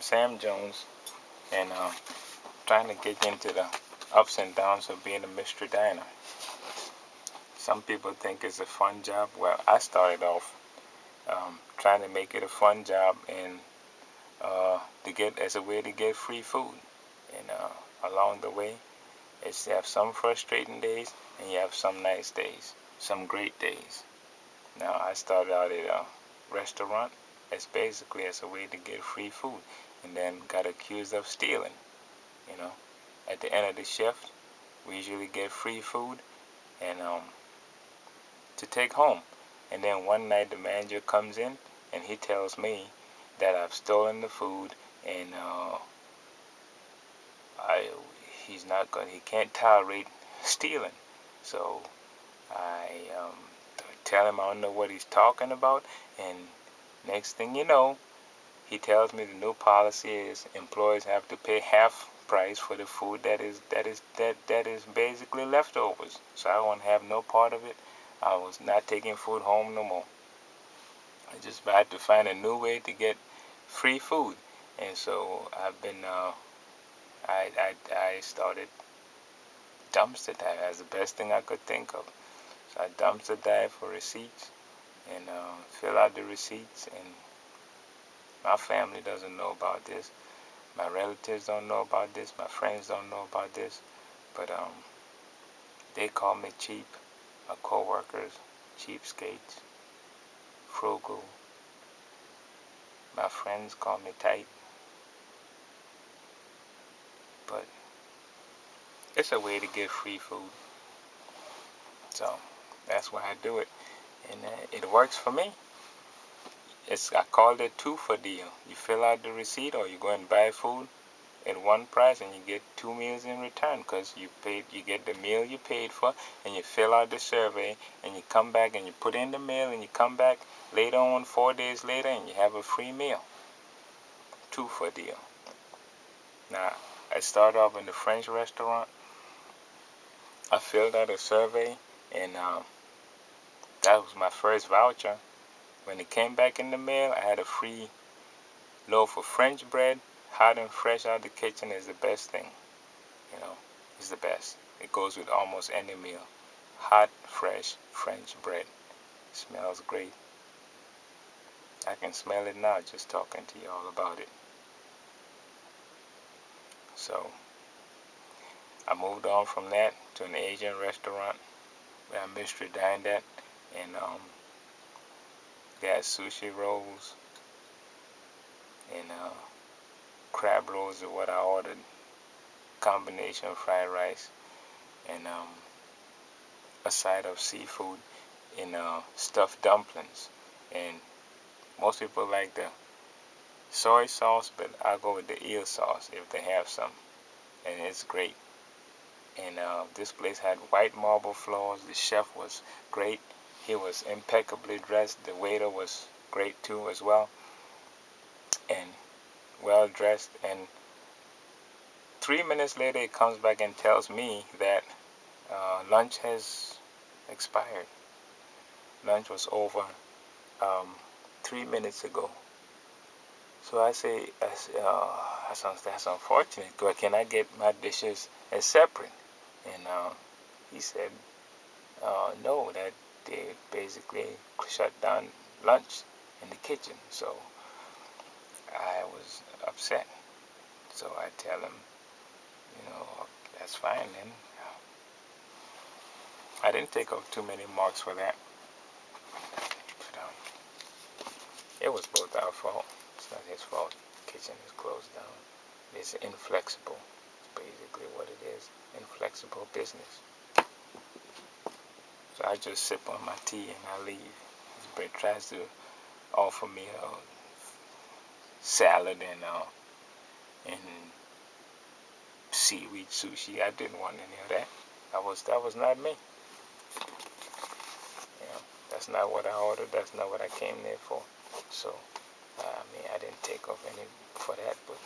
Sam Jones, and trying to get into the ups and downs of being a mystery diner. Some people think it's a fun job. Well, I started off trying to make it a fun job and to get as a way to get free food. And along the way, it's you have some frustrating days and you have some nice days, some great days. Now, I started out at a restaurant as basically as a way to get free food, and then got accused of stealing. You know, at the end of the shift, we usually get free food and to take home. And then one night the manager comes in and he tells me that I've stolen the food and I he can't tolerate stealing. So I tell him I don't know what he's talking about, and next thing you know, he tells me the new policy is employees have to pay half price for the food that is basically leftovers. So I won't have no part of it. I was not taking food home no more. I just had to find a new way to get free food, and so I've been I started dumpster dive as the best thing I could think of. So I dumpster dive for receipts and fill out the receipts, and my family doesn't know about this. My relatives don't know about this. My friends don't know about this. But they call me cheap. My co-workers, cheapskates, frugal. My friends call me tight. But it's a way to get free food. So that's why I do it. And it works for me. I call it 2-for deal. You fill out the receipt or you go and buy food at one price and you get 2 meals in return because you get the meal you paid for, and you fill out the survey and you come back and you put in the mail and you come back later on 4 days later and you have a free meal. 2-for deal. Now, I started off in the French restaurant. I filled out a survey and that was my first voucher. When it came back in the mail, I had a free loaf of French bread. Hot and fresh out of the kitchen is the best thing. You know, it's the best. It goes with almost any meal. Hot, fresh French bread. Smells great. I can smell it now just talking to you all about it. So I moved on from that to an Asian restaurant where I mystery dined at, and got sushi rolls and crab rolls are what I ordered. Combination of fried rice and a side of seafood in stuffed dumplings. And most people like the soy sauce, but I'll go with the eel sauce if they have some, and it's great. And this place had white marble floors. The chef was great. He was impeccably dressed. The waiter was great too as well, and well dressed. And 3 minutes later, he comes back and tells me that lunch has expired. Lunch was over 3 minutes ago. So I say, that's unfortunate. Can I get my dishes as separate? And he said, no, that they basically shut down lunch in the kitchen. So I was upset. So I tell him, that's fine then. I didn't take off too many marks for that. But, it was both our fault. It's not his fault. The kitchen is closed down. It's inflexible. It's basically what it is. Inflexible business. So I just sip on my tea and I leave. He tries to offer me a salad and seaweed sushi. I didn't want any of that. That was not me. That's not what I ordered. That's not what I came there for. So, I didn't take off any for that, but,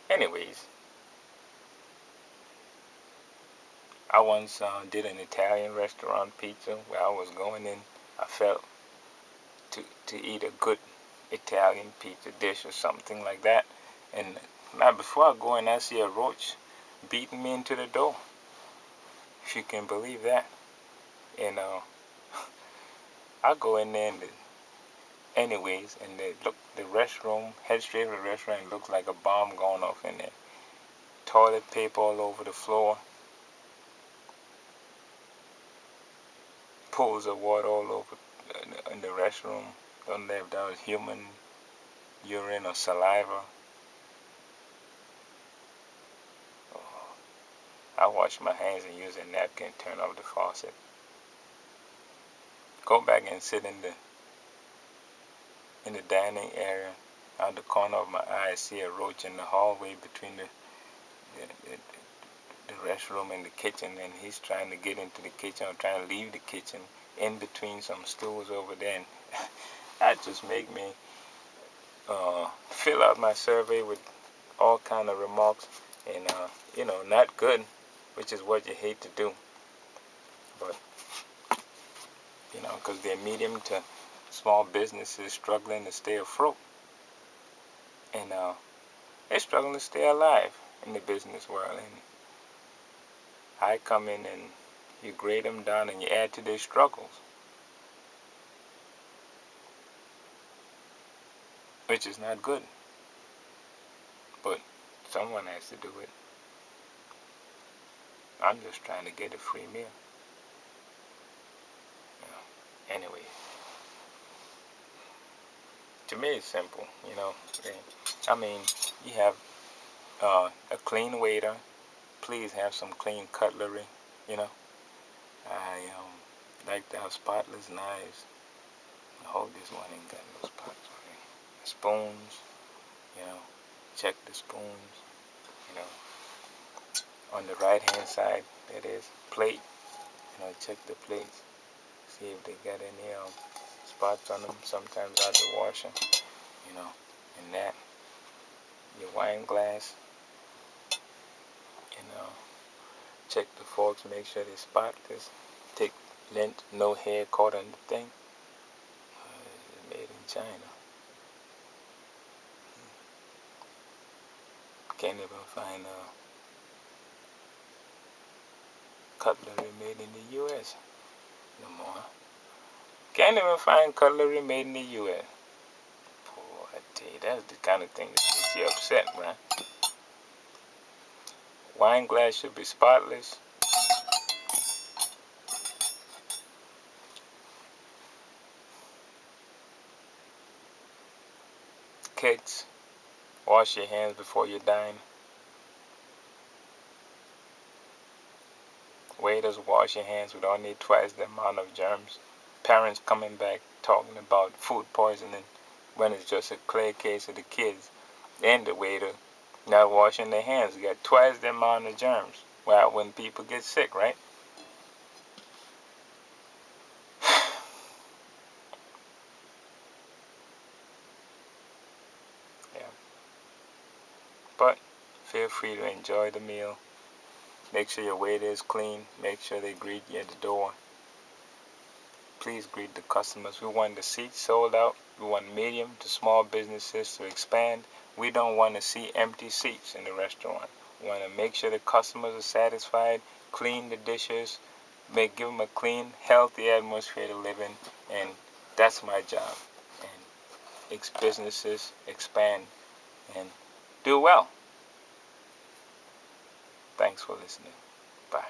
Anyways, I once did an Italian restaurant pizza where I was going in. I felt to eat a good Italian pizza dish or something like that. And now before I go in, I see a roach beating me into the door, if you can believe that. And I go in there and anyways, and the restroom, head straight to the restaurant, looks like a bomb going off in there. Toilet paper all over the floor, pools of water all over in the restroom. Don't know if that was human urine or saliva. I wash my hands and use a napkin, turn off the faucet. Go back and sit in the dining area. Out the corner of my eye, I see a roach in the hallway between the restroom and the kitchen, and he's trying to get into the kitchen or trying to leave the kitchen in between some stools over there. And that just make me fill out my survey with all kind of remarks, and not good, which is what you hate to do. But because they're medium to small businesses struggling to stay afloat, and they're struggling to stay alive in the business world. And I come in and you grade them down and you add to their struggles, which is not good. But someone has to do it. I'm just trying to get a free meal. Anyway, to me it's simple. I mean, you have a clean waiter. Please have some clean cutlery. I like to have spotless knives. I hope this one ain't got no spots on it. Spoons. Check the spoons. On the right hand side, that is plate. Check the plates. See if they got any spots on them. Sometimes I have to wash them. And that. Your wine glass. Check the forks, make sure they're spotless. Take lint, no hair caught on the thing. It's made in China. Can't even find cutlery made in the U.S. no more. Can't even find cutlery made in the U.S. Boy, I tell you, that's the kind of thing that gets you upset, man. Wine glass should be spotless. Kids, wash your hands before you dine. Waiters, wash your hands. We don't need twice the amount of germs. Parents coming back talking about food poisoning when it's just a clear case of the kids and the waiter not washing their hands. You got twice the amount of germs. Well, when people get sick, right? Yeah. But feel free to enjoy the meal. Make sure your waiter is clean. Make sure they greet you at the door. Please greet the customers. We want the seats sold out. We want medium to small businesses to expand. We don't want to see empty seats in the restaurant. We want to make sure the customers are satisfied, clean the dishes, give them a clean, healthy atmosphere to live in, and that's my job. And businesses expand and do well. Thanks for listening. Bye.